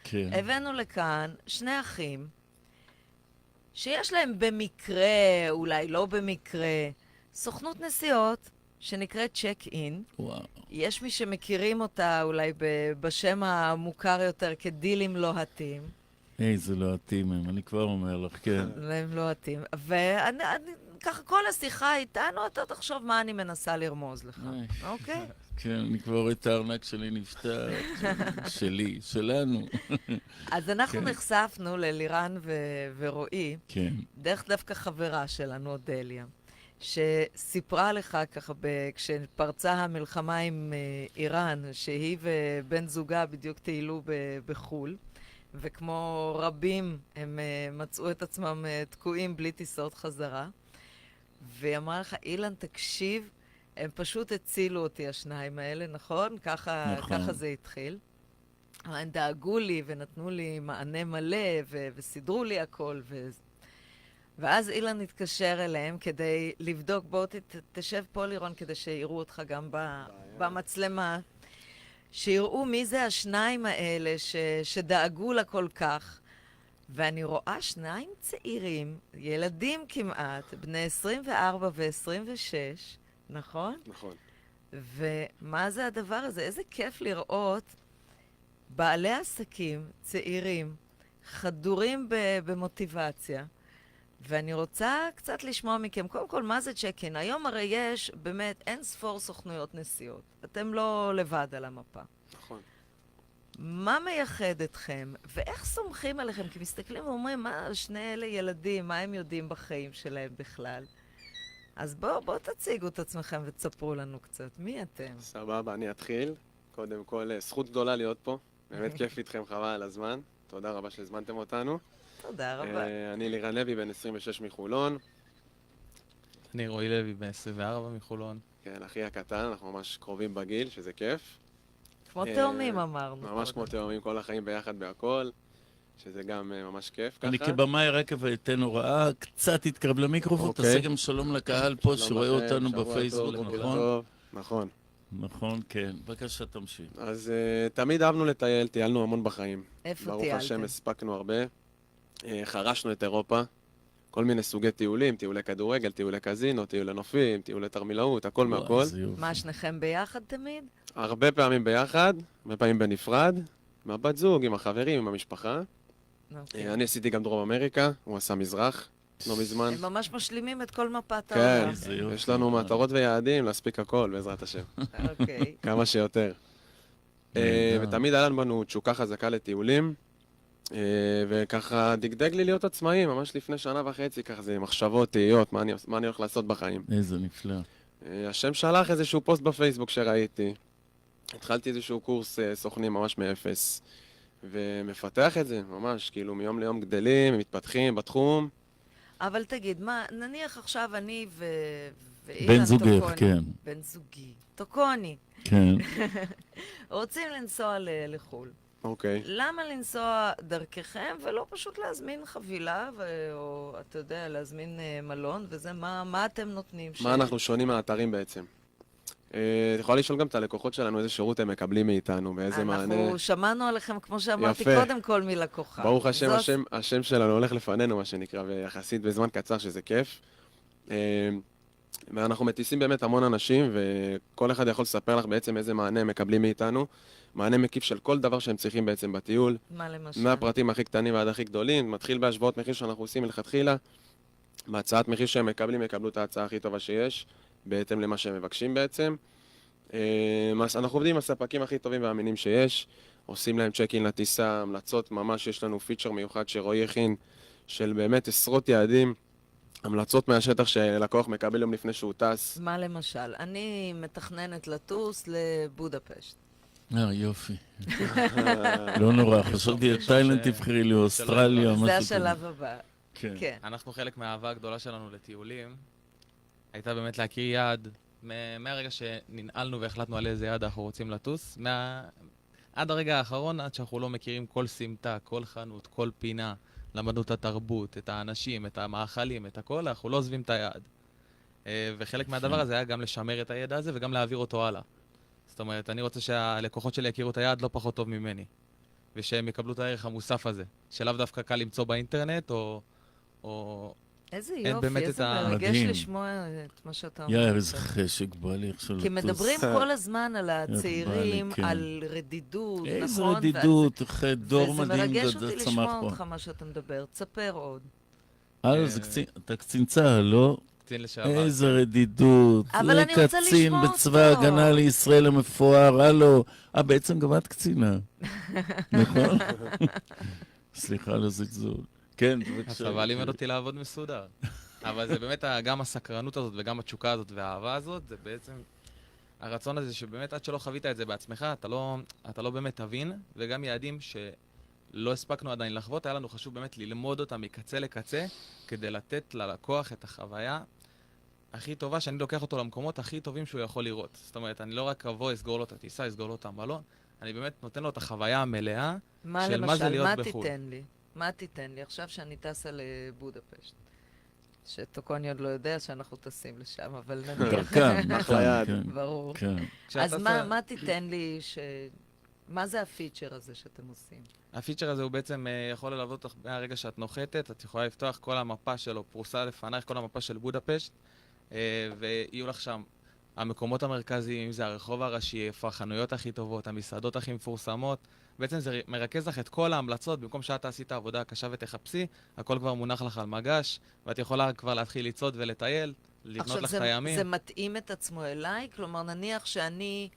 כן. הבאנו לכאן שני אחים, שיש להם במקרה, אולי לא במקרה, סוכנות נסיעות, שנקראת צ'ק-אין. וואו. יש מי שמכירים אותה אולי בשם המוכר יותר כדילים לוהטים. איזה לוהטים הם, אני כבר אומר לך, כן. והם לוהטים. וככה כל השיחה איתנו, אתה תחשוב מה אני מנסה לרמוז לך, אוקיי? כן, אני כבר רואה את הארנק שלי נפתח, שלי, שלנו. אז אנחנו נחשפנו ללירן ורועי, כן. דרך דווקא חברה שלנו, אודליה, שסיפרה לך ככה, כשפרצה המלחמה עם איראן, שהיא ובן זוגה בדיוק טיילו בחול, וכמו רבים הם מצאו את עצמם תקועים בלי טיסות חזרה, והיא אמרה לך, אילן, תקשיב, הם פשוט הצילו אותי, השניים האלה, נכון? ככה זה התחיל. הם דאגו לי ונתנו לי מענה מלא וסידרו לי הכל. ואז אילן התקשר אליהם כדי לבדוק, בואו תשב פה לירון כדי שיראו אותך גם במצלמה, שיראו מי זה השניים האלה שדאגו לה כל כך. ואני רואה שניים צעירים, ילדים כמעט, בני 24 ו-26, נכון? נכון. ומה זה הדבר הזה? איזה כיף לראות בעלי עסקים צעירים, חדורים במוטיבציה, ואני רוצה קצת לשמוע מכם, קודם כל, מה זה צ'ק-אין? היום הרי יש באמת אין ספור סוכנויות נסיעות. אתם לא לבד על המפה. נכון. מה מייחד אתכם? ואיך סומכים עליכם? כי מסתכלים ואומרים, מה, שני אלה ילדים, מה הם יודעים בחיים שלהם בכלל? אז בואו תציגו את עצמכם ותספרו לנו קצת. מי אתם? סבבה, אני אתחיל. קודם כל, זכות גדולה להיות פה. באמת כיף איתכם, חבל על הזמן. תודה רבה שהזמנתם אותנו. תודה רבה. אני לירן לוי, בן 26 מחולון. אני רועי לוי, בן 24 מחולון. כן, אחי הקטן, אנחנו ממש קרובים בגיל, שזה כיף. כמו תאומים אמרנו. ממש כמו תאומים, כל החיים ביחד בהכל, שזה גם ממש כיף. אני כבמאי רקע ואתן הוראה, קצת תתקרב למיקרופון, תעשה גם שלום לקהל פה שרואה אותנו בפייסבוק, נכון? נכון. נכון, כן. בבקשה, תמשיך. אז תמיד אהבנו לטייל, טיילנו המון בחיים. איפה ברוך טיילתם? השם, הספקנו הרבה. חרשנו את אירופה, כל מיני סוגי טיולים, טיולי כדורגל, טיולי קזינו, טיולי נופים, טיולי תרמילאות, הכל מהכל. מה, שניכם ביחד תמיד? הרבה פעמים ביחד, הרבה פעמים בנפרד, עם הבת זוג, עם החברים, עם המשפחה. אני עשיתי גם דרום אמריקה, הוא עשה מזרח, לא מזמן. הם ממש משלימים את כל מפת העולם. כן, יש לנו מטרות ויעדים להספיק הכל, בעזרת השם. אוקיי. כמה שיותר. ותמיד היה לנו תשוקה חזקה לטיולים, וככה דגדג לי להיות עצמאי, ממש לפני שנה וחצי, ככה זה מחשבות, תהיות, מה אני הולך לעשות בחיים. איזה נפלא. השם שלח איזשהו פוסט בפייסבוק שראיתי. התחלתי איזשהו קורס סוכנים ממש מאפס, ומפתח את זה, ממש, כאילו מיום ליום גדלים, מתפתחים בתחום. אבל תגיד, מה, נניח עכשיו אני בן זוגך, כן. בן זוגי. טוקוני. כן. רוצים לנסוע לחו"ל. אוקיי. למה לנסוע דרככם ולא פשוט להזמין חבילה, או אתה יודע, להזמין מלון, וזה מה אתם נותנים? מה אנחנו שונים מהאתרים בעצם? את יכולה לשאול גם את הלקוחות שלנו איזה שירות הם מקבלים מאיתנו, באיזה מענה. אנחנו שמענו עליכם, כמו שאמרתי קודם כל, מלקוחה. ברוך השם, השם שלנו הולך לפנינו, מה שנקרא, ויחסית בזמן קצר שזה כיף. ואנחנו מטיסים באמת המון אנשים, וכל אחד יכול לספר לך בעצם איזה מענה הם מקבלים מאיתנו. מענה מקיף של כל דבר שהם צריכים בעצם בטיול. מה למשל? מהפרטים הכי קטנים ועד הכי גדולים, מתחיל בהשוואות מחיר שאנחנו עושים מלכתחילה. בהצעת מחיר שהם מקבלים, יקבלו את ההצעה הכי טובה שיש, בהתאם למה שהם מבקשים בעצם. אנחנו עובדים עם הספקים הכי טובים והאמינים שיש, עושים להם צ'ק-אין לטיסה, המלצות, ממש יש לנו פיצ'ר מיוחד שרועי הכין, של באמת עשרות יעדים, המלצות מהשטח שלקוח מקבל יום לפני שהוא טס. מה למשל? אני מתכננת לטוס לבודפשט. יופי. לא נורא, חשבתי את תאילנד תבחרי לי, אוסטרליה, משהו כזה. זה השלב הבא. כן. אנחנו חלק מהאהבה הגדולה שלנו לטיולים, הייתה באמת להכיר יעד, מהרגע שננעלנו והחלטנו על איזה יעד אנחנו רוצים לטוס, עד הרגע האחרון, עד שאנחנו לא מכירים כל סמטה, כל חנות, כל פינה, למדנו את התרבות, את האנשים, את המאכלים, את הכל, אנחנו לא עוזבים את היעד. וחלק מהדבר הזה היה גם לשמר את הידע הזה וגם להעביר אותו הלאה. זאת אומרת, אני רוצה שהלקוחות שלי יכירו את היעד לא פחות טוב ממני. ושהם יקבלו את הערך המוסף הזה, שלאו דווקא קל למצוא באינטרנט, או איזה אין יופי, באמת איזה את מרגש מדהים. לשמוע את מה שאתה אומר. יאיר, איזה חשק בא לי עכשיו לטוס. כי מדברים כל הזמן על הצעירים, כן. על רדידות, נכון? איזה רדידות, אחרי דור מדהים וזה מרגש אותי צמח לשמוע פה. אותך מה שאתה מדבר. תספר עוד. אתה קצין צה"ל, לא? קצין לשעבר. איזה רדידות. אבל אני רוצה קצין לשמוע בצבא אותו. ההגנה לישראל המפואר, הלו. בעצם גם את קצינה. נכון? סליחה על הזלזול. כן, בבקשה. הצבא לימד אותי לעבוד מסודר. אבל זה באמת גם הסקרנות הזאת וגם התשוקה הזאת והאהבה הזאת, זה בעצם הרצון הזה שבאמת עד שלא חווית את זה בעצמך, אתה לא באמת תבין, וגם יעדים שלא הספקנו עדיין לחוות, היה לנו חשוב באמת ללמוד אותם מקצה לקצה, כדי לתת ללקוח את החוויה הכי טובה, שאני לוקח אותו למקומות הכי טובים שהוא יכול לראות. זאת אומרת, אני לא רק אבוא, אסגור לו את הטיסה, אסגור לו את המלון, אני באמת נותן לו את החוויה המלאה של מה זה להיות בחו"ל. מה תיתן לי עכשיו שאני טסה לבודפשט? שטוקוני עוד לא יודע שאנחנו טסים לשם, אבל נניח. דרכם, אחלה יד. כן, ברור. כן. אז מה תיתן לי מה זה הפיצ'ר הזה שאתם עושים? הפיצ'ר הזה הוא בעצם יכול ללוות אותך מהרגע שאת נוחתת, את יכולה לפתוח כל המפה שלו, פרוסה לפנייך, כל המפה של בודפשט, ויהיו לך שם המקומות המרכזיים, אם זה הרחוב הראשי, איפה החנויות הכי טובות, המסעדות הכי מפורסמות. בעצם זה מרכז לך את כל ההמלצות, במקום שאת עשית עבודה קשה ותחפשי, הכל כבר מונח לך על מגש, ואת יכולה כבר להתחיל לצעוד ולטייל, לבנות לך את הימים. עכשיו, זה מתאים את עצמו אליי? כלומר, נניח שאני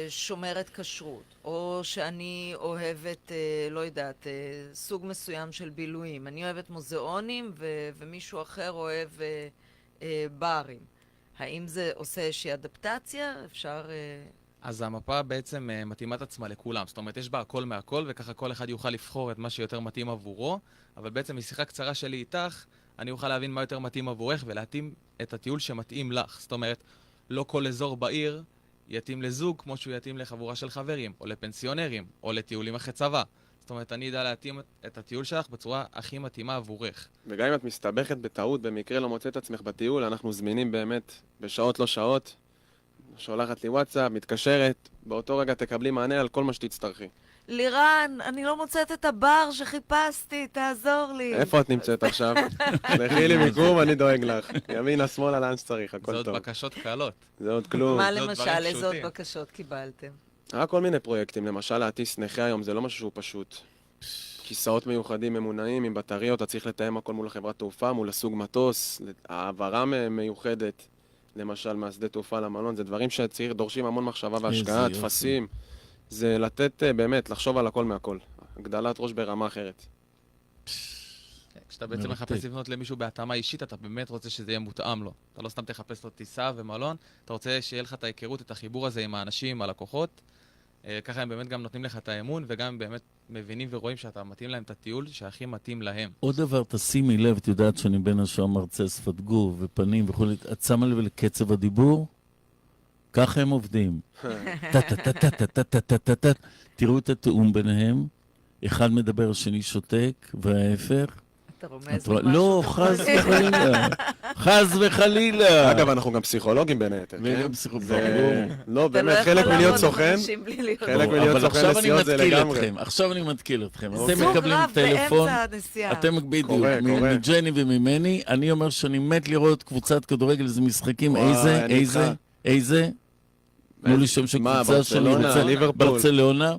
שומרת כשרות, או שאני אוהבת, לא יודעת, סוג מסוים של בילויים. אני אוהבת מוזיאונים, ומישהו אחר אוהב ברים. האם זה עושה איזושהי אדפטציה? אפשר... אז המפה בעצם מתאימה את עצמה לכולם. זאת אומרת, יש בה הכל מהכל, וככה כל אחד יוכל לבחור את מה שיותר מתאים עבורו, אבל בעצם משיחה קצרה שלי איתך, אני אוכל להבין מה יותר מתאים עבורך, ולהתאים את הטיול שמתאים לך. זאת אומרת, לא כל אזור בעיר יתאים לזוג, כמו שהוא יתאים לחבורה של חברים, או לפנסיונרים, או לטיולים אחרי צבא. זאת אומרת, אני אדע להתאים את הטיול שלך בצורה הכי מתאימה עבורך. וגם אם את מסתבכת בטעות, במקרה לא מוצאת עצמך בטיול, אנחנו זמינים באמת בשעות לא שעות. שולחת לי וואטסאפ, מתקשרת, באותו רגע תקבלי מענה על כל מה שתצטרכי. לירן, אני לא מוצאת את הבר שחיפשתי, תעזור לי. איפה את נמצאת עכשיו? לכי לי מיקום, אני דואג לך. ימינה, שמאלה, לאן שצריך, הכל זה טוב. עוד בקשות קלות. זה עוד כלום. מה זה עוד למשל, דברים איזה עוד פשוטים. בקשות קיבלתם? כל מיני פרויקטים, למשל להטיס נכה היום, זה לא משהו שהוא פשוט. כיסאות מיוחדים ממונעים עם בטריות, אתה צריך לתאם הכל מול החברת תעופה, מול הסוג מטוס, העברה מיוחדת, למשל מהשדה תעופה למלון, זה דברים שדורשים המון מחשבה והשקעה, איזה יופי. תפסים. זה לתת באמת, לחשוב על הכל מהכל. הגדלת ראש ברמה אחרת. כשאתה בעצם מרתק. מחפש לבנות למישהו בהתאמה אישית, אתה באמת רוצה שזה יהיה מותאם לו. אתה לא סתם תחפש לו טיסה ומלון, אתה רוצה שיהיה לך את ההיכרות, את החיבור הזה עם האנשים, עם הלקוחות. ככה הם באמת גם נותנים לך את האמון, וגם הם באמת מבינים ורואים שאתה מתאים להם את הטיול שהכי מתאים להם. עוד דבר, תשימי לב, את יודעת שאני בין השאר מרצה שפת גוף ופנים וכו', את שמה לב לקצב הדיבור? ככה הם עובדים. טה-טה-טה-טה-טה-טה-טה-טה. תראו את התאום ביניהם, אחד מדבר, השני שותק, וההפך. אתה רומז לי משהו? לא, חס וחלילה. חס וחלילה. אגב, אנחנו גם פסיכולוגים בין היתר, כן? וגם פסיכולוגים. לא, באמת, חלק מלהיות סוכן, חלק מלהיות אבל סוכן עכשיו אני נסיעות זה מתקיל לגמרי. אתכם, עכשיו אני מתקיל אתכם. אתם זוג מקבלים רב טלפון, באמצע הנסיעה. אתם בדיוק, קורה. מג'ני וממני, אני אומר שאני מת לראות קבוצת כדורגל, איזה משחקים, וואי, אני איזה? תנו לי שם של מה, קבוצה שאני ברצלונה, רוצה, ליברפול. ברצלונה,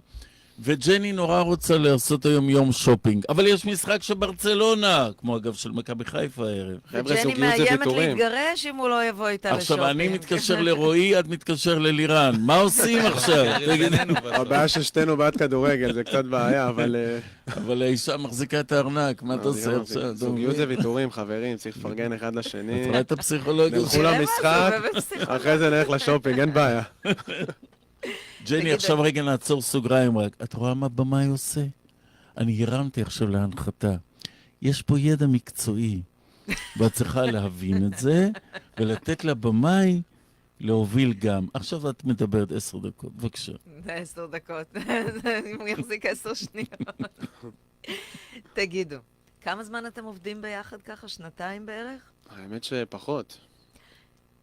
וג'ני נורא רוצה לעשות היום יום שופינג, אבל יש משחק של ברצלונה, כמו אגב של מכבי חיפה הערב. חבר'ה, וג'ני זוגיות זה מאיימת ויתורים. להתגרש אם הוא לא יבוא איתה לשופינג. עכשיו, אני מתקשר לרועי, את מתקשר ללירן, מה עושים עכשיו? תגיד, הבעיה ששתינו בעד כדורגל, זה קצת בעיה, אבל... אבל האישה מחזיקה את הארנק, מה אתה עושה עכשיו? זוגיות זה ויתורים, חברים, צריך לפרגן אחד לשני. את רואה את הפסיכולוגיה? נלכו למשחק, אחרי זה נלך לשופינג, אין בעיה. ג'ני, עכשיו רגע נעצור סוגריים רק. את רואה מה במאי עושה? אני הרמתי עכשיו להנחתה. יש פה ידע מקצועי, ואת צריכה להבין את זה, ולתת לבמאי להוביל גם. עכשיו את מדברת 10 דקות, בבקשה. 10 דקות. הוא יחזיק 10 שניות. תגידו, כמה זמן אתם עובדים ביחד ככה? שנתיים בערך? האמת שפחות.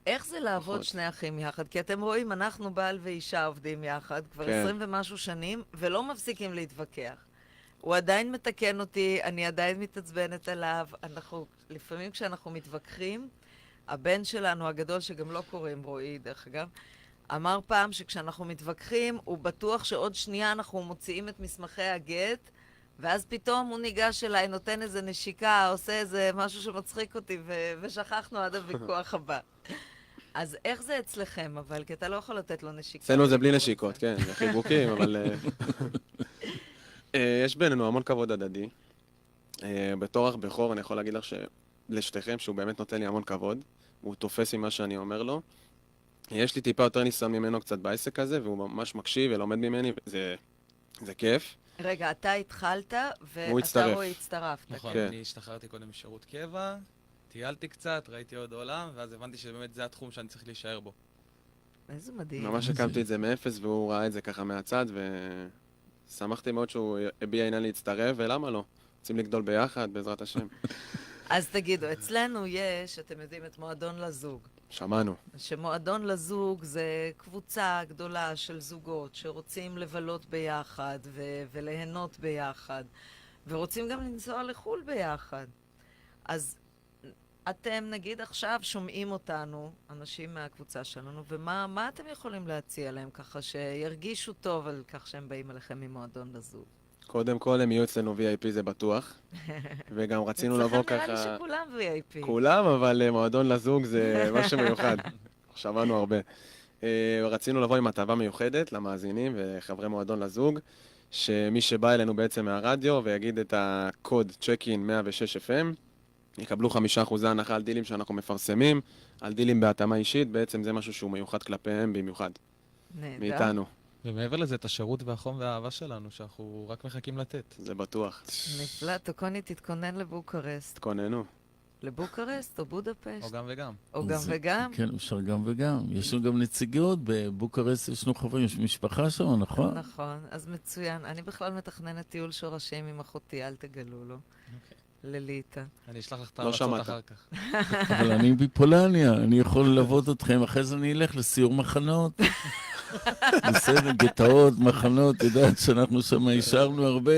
איך זה לעבוד פחות. שני אחים יחד? כי אתם רואים, אנחנו בעל ואישה עובדים יחד כבר כן. 20 ומשהו שנים, ולא מפסיקים להתווכח. הוא עדיין מתקן אותי, אני עדיין מתעצבנת עליו. לפעמים כשאנחנו מתווכחים, הבן שלנו הגדול, שגם לא קוראים רועי, דרך אגב, אמר פעם שכשאנחנו מתווכחים, הוא בטוח שעוד שנייה אנחנו מוציאים את מסמכי הגט, ואז פתאום הוא ניגש אליי, נותן איזה נשיקה, עושה איזה משהו שמצחיק אותי, ושכחנו עד הוויכוח הבא. אז איך זה אצלכם, אבל? כי אתה לא יכול לתת לו נשיקה. אצלנו זה בלי נשיקות, כן, זה חיבוקים, אבל... יש בינינו המון כבוד הדדי. בתור אח בכור אני יכול להגיד לך לשתיכם שהוא באמת נותן לי המון כבוד. הוא תופס עם מה שאני אומר לו. יש לי טיפה יותר ניסיון ממנו קצת בעסק הזה, והוא ממש מקשיב ולומד ממני, וזה כיף. רגע, אתה התחלת, ואתה הצטרף. רועי הצטרפת. נכון, כן. אני השתחררתי קודם משירות קבע, טיילתי קצת, ראיתי עוד עולם, ואז הבנתי שבאמת זה התחום שאני צריך להישאר בו. איזה מדהים. ממש הקמתי את זה מאפס, והוא ראה את זה ככה מהצד, ושמחתי מאוד שהוא הביע עניין להצטרף, ולמה לא? רוצים לגדול ביחד, בעזרת השם. אז תגידו, אצלנו יש, אתם יודעים, את מועדון לזוג. שמענו. שמועדון לזוג זה קבוצה גדולה של זוגות שרוצים לבלות ביחד וליהנות ביחד, ורוצים גם לנסוע לחו"ל ביחד. אז אתם נגיד עכשיו שומעים אותנו, אנשים מהקבוצה שלנו, ומה אתם יכולים להציע להם ככה שירגישו טוב על כך שהם באים אליכם ממועדון לזוג? קודם כל הם יהיו אצלנו VIP זה בטוח, וגם רצינו לבוא אצלכם נראה לי ככה... שכולם VIP. כולם, אבל מועדון לזוג זה משהו מיוחד. שמענו הרבה. רצינו לבוא עם הטבה מיוחדת למאזינים וחברי מועדון לזוג, שמי שבא אלינו בעצם מהרדיו ויגיד את הקוד צ'ק-אין 106 FM, יקבלו 5% הנחה על דילים שאנחנו מפרסמים, על דילים בהתאמה אישית, בעצם זה משהו שהוא מיוחד כלפיהם במיוחד, נהדר. מאיתנו, ומעבר לזה, את השירות והחום והאהבה שלנו, שאנחנו רק מחכים לתת. זה בטוח. נפלא, טוקוני תתכונן לבוקרשט. תכוננו. לבוקרשט או בודפשט? או גם וגם. או גם זה- וגם? כן, אפשר גם וגם. יש לנו גם נציגות, בבוקרשט יש לנו חברים, יש משפחה שם, נכון? נכון, אז מצוין. אני בכלל מתכננת טיול שורשים עם אחותי, אל תגלו לו. לליטה. אני אשלח לך את לא ההמלצות שמעת. אחר כך. אבל אני ביפולניה, אני יכול ללוות אתכם, אחרי זה אני אלך לסיור מחנות. בסדר, גטאות, מחנות, יודעת שאנחנו שם אישרנו הרבה,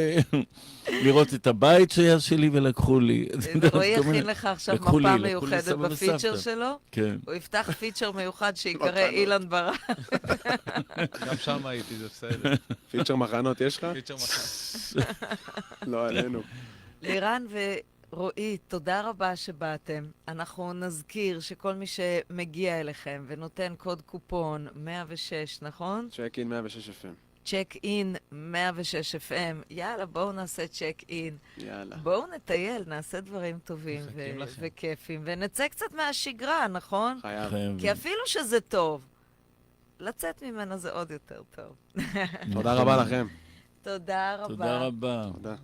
לראות את הבית שהיה שלי ולקחו לי. את יודעת, רועי כל מיני- יכין לך עכשיו לקחו לי, מפה לקחו לי מיוחדת סבא בפיצ'ר וסבתא. שלו. כן. הוא יפתח פיצ'ר מיוחד שיקרא מחנות. אילן ברק. גם שם הייתי, זה בסדר. פיצ'ר מחנות יש לך? פיצ'ר מחר. לא עלינו. לירן ורועי, תודה רבה שבאתם. אנחנו נזכיר שכל מי שמגיע אליכם ונותן קוד קופון 106, נכון? צ'ק-אין 106 FM. צ'ק אין 106 FM. יאללה, בואו נעשה צ'ק אין. יאללה. בואו נטייל, נעשה דברים טובים מחכים לכם. וכיפים, ונצא קצת מהשגרה, נכון? חייב. חייב. כי אפילו שזה טוב, לצאת ממנה זה עוד יותר טוב. תודה רבה לכם. תודה רבה. תודה רבה. תודה.